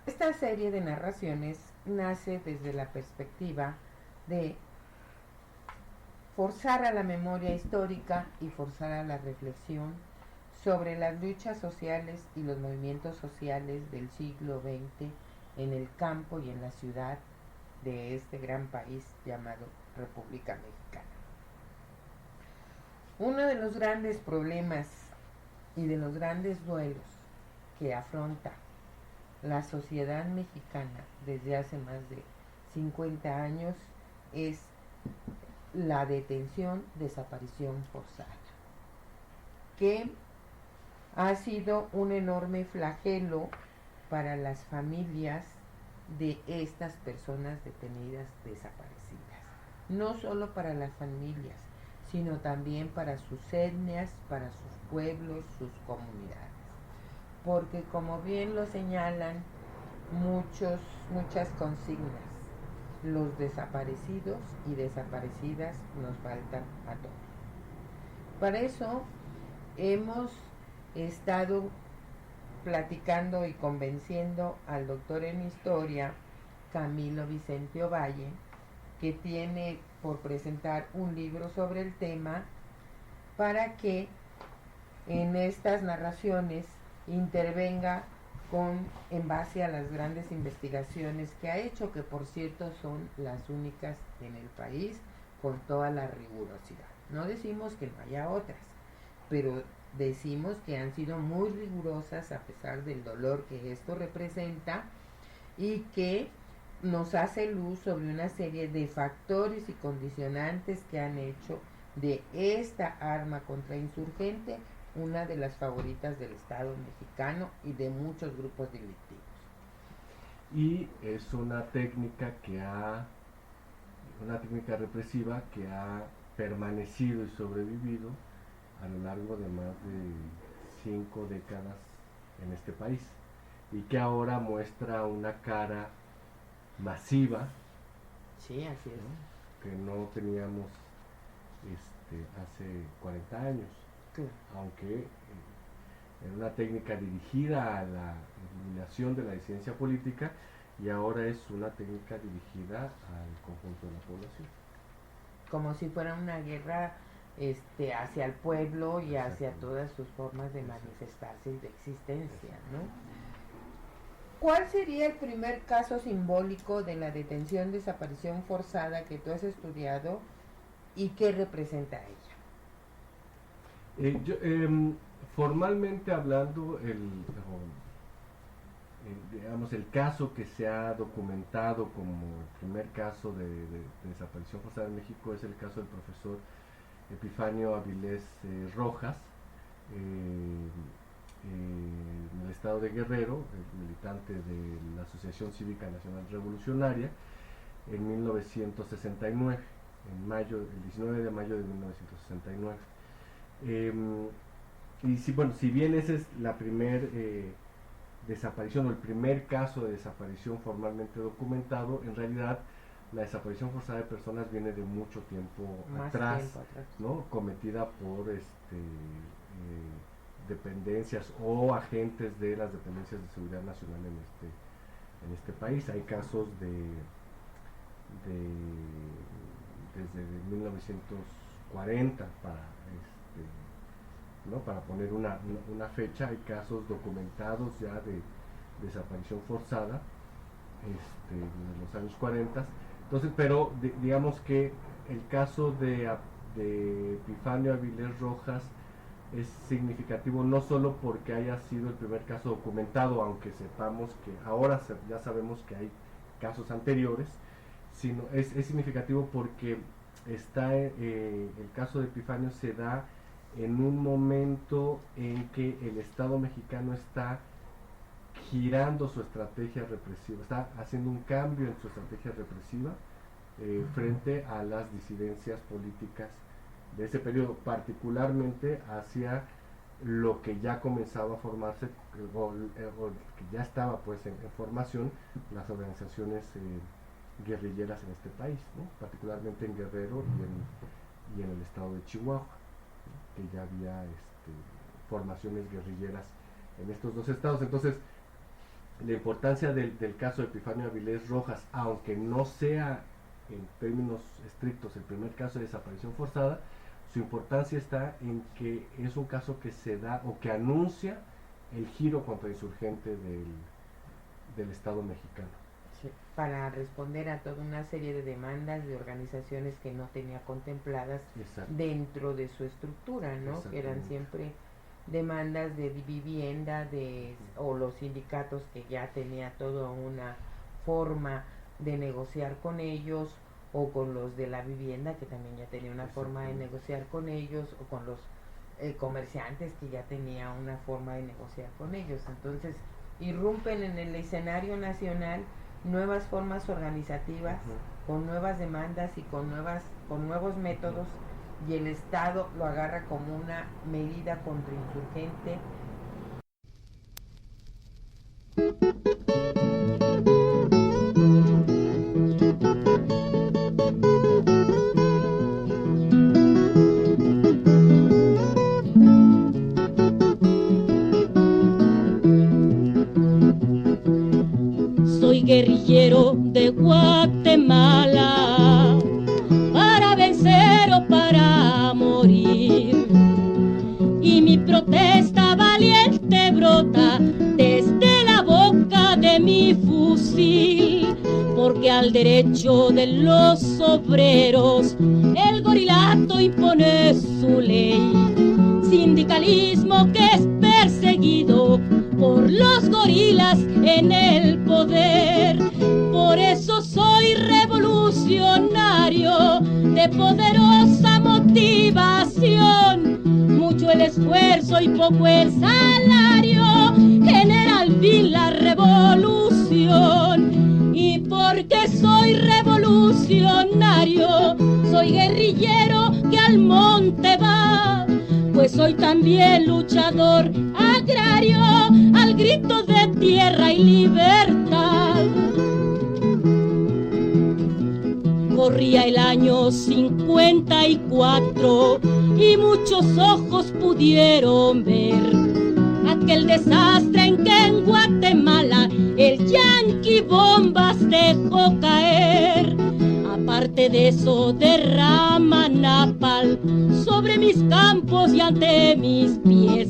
Esta serie de narraciones nace desde la perspectiva de forzar a la memoria histórica y forzar a la reflexión sobre las luchas sociales y los movimientos sociales del siglo XX en el campo y en la ciudad de este gran país llamado República Mexicana. Uno de los grandes problemas y de los grandes duelos que afronta la sociedad mexicana desde hace más de 50 años es la detención, desaparición forzada, que ha sido un enorme flagelo para las familias de estas personas detenidas, desaparecidas. No solo para las familias, sino también para sus etnias, para sus pueblos, sus comunidades. Porque como bien lo señalan muchas consignas, los desaparecidos y desaparecidas nos faltan a todos. Para eso hemos estado platicando y convenciendo al doctor en historia Camilo Vicente Ovalle, que tiene por presentar un libro sobre el tema, para que en estas narraciones intervenga en base a las grandes investigaciones que ha hecho, que por cierto son las únicas en el país, con toda la rigurosidad. No decimos que no haya otras, pero decimos que han sido muy rigurosas a pesar del dolor que esto representa, y que nos hace luz sobre una serie de factores y condicionantes que han hecho de esta arma contrainsurgente una de las favoritas del Estado mexicano y de muchos grupos delictivos. Y es una técnica una técnica represiva que ha permanecido y sobrevivido a lo largo de más de 5 décadas en este país, y que ahora muestra una cara masiva. Sí, así es. Que no teníamos hace 40 años, Claro. aunque era una técnica dirigida a la eliminación de la disidencia política, y ahora es una técnica dirigida al conjunto de la población. Como si fuera una guerra hacia el pueblo y hacia todas sus formas de manifestarse y de existencia, ¿no? ¿Cuál sería el primer caso simbólico de la detención, desaparición forzada que tú has estudiado y qué representa ella? Formalmente hablando, digamos, el caso que se ha documentado como el primer caso de desaparición forzada en México es el caso del profesor Epifanio Avilés Rojas, en el estado de Guerrero, el militante de la Asociación Cívica Nacional Revolucionaria, en 1969, el 19 de mayo de 1969. Si bien esa es la primer desaparición o el primer caso de desaparición formalmente documentado, en realidad la desaparición forzada de personas viene de mucho tiempo atrás, ¿no? Cometida por dependencias o agentes de las dependencias de seguridad nacional en este país. Hay casos desde 1940 para poner una fecha. Hay casos documentados ya de desaparición forzada de los años 40. Entonces, pero digamos que el caso de Epifanio Avilés Rojas es significativo no solo porque haya sido el primer caso documentado, aunque sepamos que ahora ya sabemos que hay casos anteriores, sino es significativo porque el caso de Epifanio se da en un momento en que el Estado mexicano está girando su estrategia represiva, está haciendo un cambio en su estrategia represiva frente a las disidencias políticas de ese periodo, particularmente hacia lo que ya comenzaba a formarse o que ya estaba pues en formación, las organizaciones guerrilleras en este país, ¿no? Particularmente en Guerrero y en el estado de Chihuahua, ¿no? Que ya había formaciones guerrilleras en estos dos estados. Entonces, la importancia del caso de Epifanio Avilés Rojas, aunque no sea en términos estrictos el primer caso de desaparición forzada, su importancia está en que es un caso que se da o que anuncia el giro contrainsurgente del Estado mexicano. Sí, para responder a toda una serie de demandas de organizaciones que no tenía contempladas dentro de su estructura, ¿no? Que eran siempre demandas de vivienda, o los sindicatos que ya tenía toda una forma de negociar con ellos, o con los de la vivienda que también ya tenía una forma de negociar con ellos, o con los comerciantes que ya tenía una forma de negociar con ellos. Entonces irrumpen en el escenario nacional nuevas formas organizativas, con nuevas demandas y con nuevos métodos, y el Estado lo agarra como una medida contrainsurgente. Soy guerrillero de Guatemala, para vencer o para morir, y mi protesta valiente brota desde la boca de mi fusil, porque al derecho de los obreros el gorilato impone su ley, sindicalismo que es perseguido por los gorilas en el poder. Por eso soy revolucionario de poderosa motivación, mucho el esfuerzo y poco el salario, genera al fin la revolución. Y porque soy revolucionario, soy guerrillero que al monte va, pues soy también luchador agrario, al grito de tierra y libertad. Corría el año 54 y muchos ojos pudieron ver aquel desastre en que en Guatemala el yanqui bombas dejó caer. Aparte de eso derrama napal sobre mis campos y ante mis pies,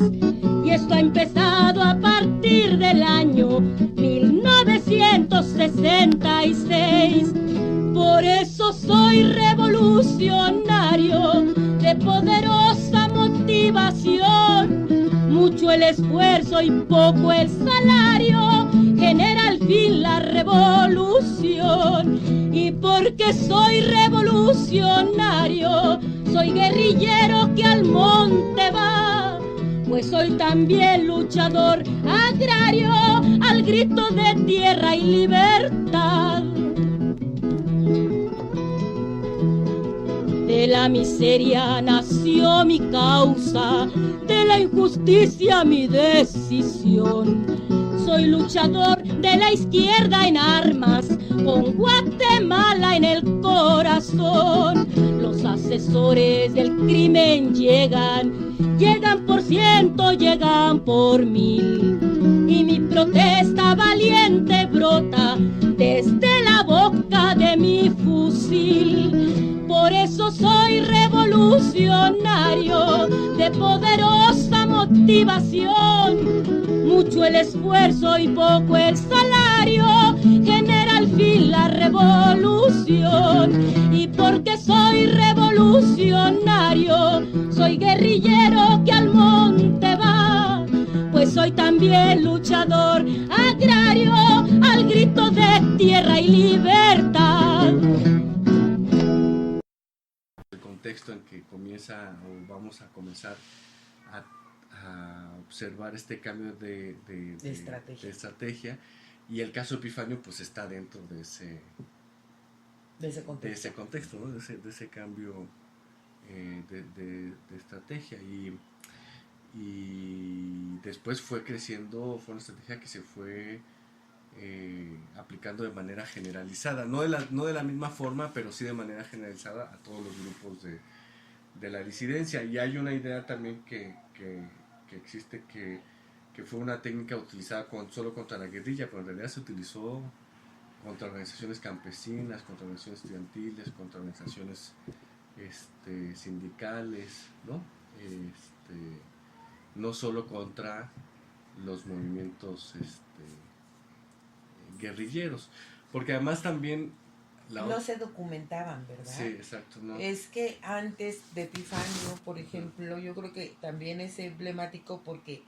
y esto ha empezado a partir del año 1966. Por eso soy revolucionario de poderosa motivación, mucho el esfuerzo y poco el salario, genera al fin la revolución. Y porque soy revolucionario, soy guerrillero que al monte va, pues soy también luchador agrario, al grito de tierra y libertad. De la miseria nació mi causa, de la injusticia mi decisión. Soy luchador de la izquierda en armas, con Guatemala en el corazón. Los asesores del crimen llegan por ciento, llegan por mil. Y mi protesta valiente brota desde la boca de mi fusil. Por eso soy revolucionario de poderosa motivación, mucho el esfuerzo y poco el salario, genera al fin la revolución. Y porque soy revolucionario, soy guerrillero que al monte va, pues soy también luchador agrario, al grito de tierra y libertad. El contexto en que comienza o vamos a comenzar a observar este cambio de estrategia, y el caso Epifanio pues está dentro de ese contexto, ¿no? de ese cambio de estrategia, y después fue creciendo, fue una estrategia que se fue aplicando de manera generalizada, no de la misma forma, pero sí de manera generalizada a todos los grupos de la disidencia. Y hay una idea también que existe, que que fue una técnica utilizada solo contra la guerrilla, pero en realidad se utilizó contra organizaciones campesinas, contra organizaciones estudiantiles, contra organizaciones sindicales, ¿no? No solo contra los movimientos guerrilleros, porque además también no se documentaban, ¿verdad? Sí, exacto. No. Es que antes de Epifanio, por ejemplo, yo creo que también es emblemático porque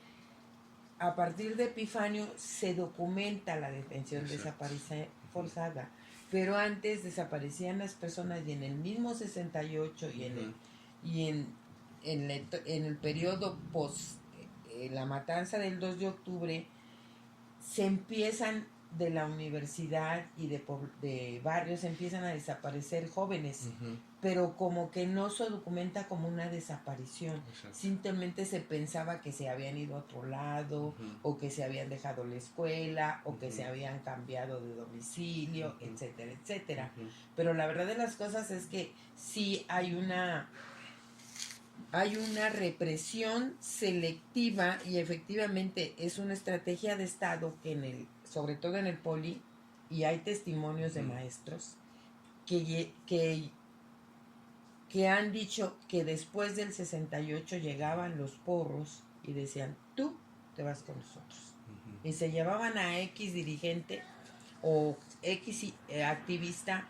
a partir de Epifanio se documenta la detención, desaparición forzada, pero antes desaparecían las personas y en el mismo 68 y en el periodo post la matanza del 2 de octubre se empiezan de la universidad y de barrios empiezan a desaparecer jóvenes, pero como que no se documenta como una desaparición. Simplemente se pensaba que se habían ido a otro lado, o que se habían dejado la escuela, o que se habían cambiado de domicilio, etcétera, etcétera. Pero la verdad de las cosas es que sí hay una represión selectiva y efectivamente es una estrategia de Estado que sobre todo en el Poli, y hay testimonios de maestros que han dicho que después del 68 llegaban los porros y decían, tú te vas con nosotros. Y se llevaban a X dirigente o X activista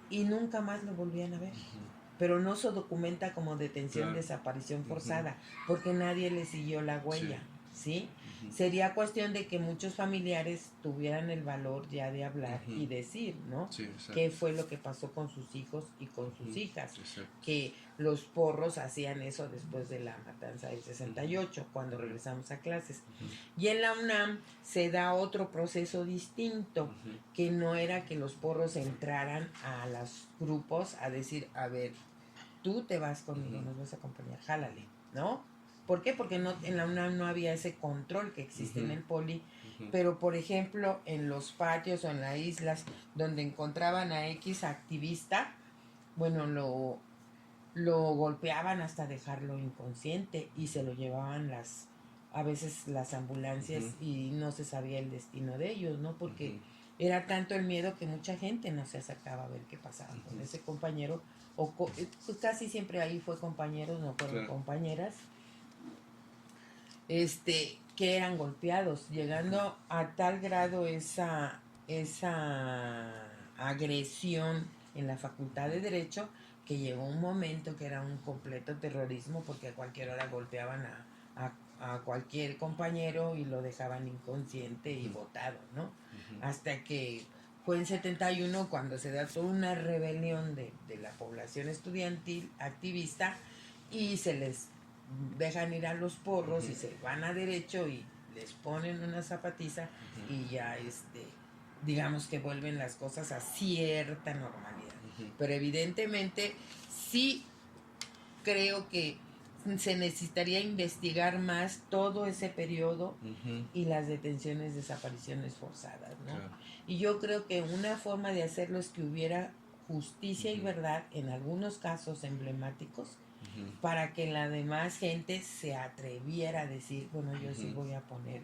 y nunca más lo volvían a ver. Pero no se documenta como detención, desaparición forzada, porque nadie le siguió la huella, ¿sí? Sería cuestión de que muchos familiares tuvieran el valor ya de hablar y decir, ¿no? Sí, qué fue lo que pasó con sus hijos y con sus hijas. Que los porros hacían eso después de la matanza del 68, cuando regresamos a clases. Y en la UNAM se da otro proceso distinto, que no era que los porros entraran a los grupos a decir, a ver, tú te vas conmigo, nos vas a acompañar, jálale, ¿no? ¿Por qué? Porque en la UNAM no había ese control que existe en el Poli, pero por ejemplo en los patios o en las islas donde encontraban a X activista, bueno, lo golpeaban hasta dejarlo inconsciente y se lo llevaban a veces las ambulancias y no se sabía el destino de ellos, ¿no? Porque era tanto el miedo que mucha gente no se acercaba a ver qué pasaba con ese compañero, pues casi siempre ahí fue compañeros, no fueron compañeras, que eran golpeados, llegando a tal grado esa agresión en la Facultad de Derecho, que llegó un momento que era un completo terrorismo, porque a cualquier hora golpeaban a cualquier compañero y lo dejaban inconsciente y botado, ¿no? Hasta que fue en 71 cuando se da toda una rebelión de la población estudiantil activista y se les dejan ir a los porros y se van a Derecho y les ponen una zapatiza y ya digamos que vuelven las cosas a cierta normalidad. Pero evidentemente sí creo que se necesitaría investigar más todo ese periodo y las detenciones, desapariciones forzadas, ¿no? Y yo creo que una forma de hacerlo es que hubiera justicia y verdad en algunos casos emblemáticos, para que la demás gente se atreviera a decir, bueno, yo sí voy a poner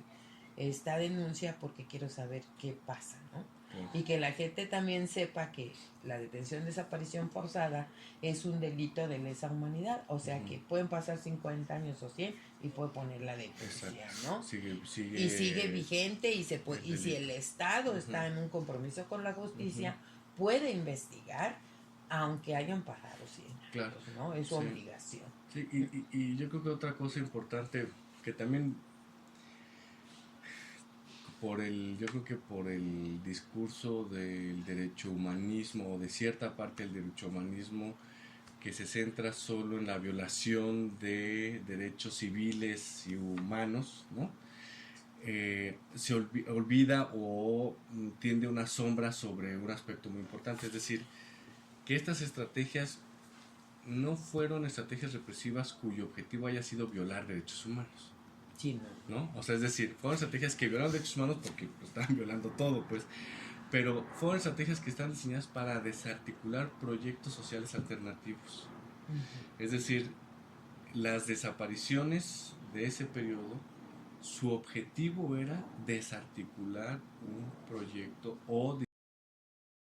esta denuncia porque quiero saber qué pasa, ¿no? Y que la gente también sepa que la detención, desaparición forzada es un delito de lesa humanidad, o sea que pueden pasar 50 años o 100 y puede poner la denuncia, ¿no? Y sigue vigente y si el Estado está en un compromiso con la justicia, puede investigar aunque hayan pasado 100 años, ¿no? Es su obligación. Sí, y yo creo que otra cosa importante que también yo creo que por el discurso del derecho humanismo o de cierta parte del derecho humanismo que se centra solo en la violación de derechos civiles y humanos, ¿no? Se olvida o tiende una sombra sobre un aspecto muy importante, es decir, que estas estrategias no fueron estrategias represivas cuyo objetivo haya sido violar derechos humanos. Sí, ¿no? O sea, es decir, fueron estrategias que violaron derechos humanos porque estaban violando todo, pues, pero fueron estrategias que están diseñadas para desarticular proyectos sociales alternativos. Es decir, las desapariciones de ese periodo su objetivo era desarticular un proyecto o